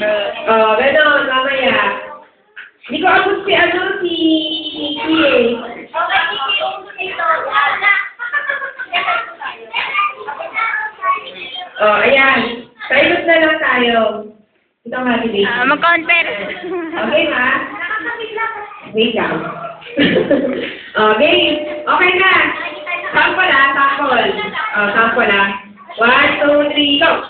Ganon, mamaya. Hindi ko abot si Kiki eh. Okay, Kiki, uso nito. Ayan. Silent na lang tayo. Ito nga, Dili. Mag-counter. Okay, ha? Wait lang. Okay. Okay na. Sample, ha? Sample. Sample, ha? 1, 2, 3, go!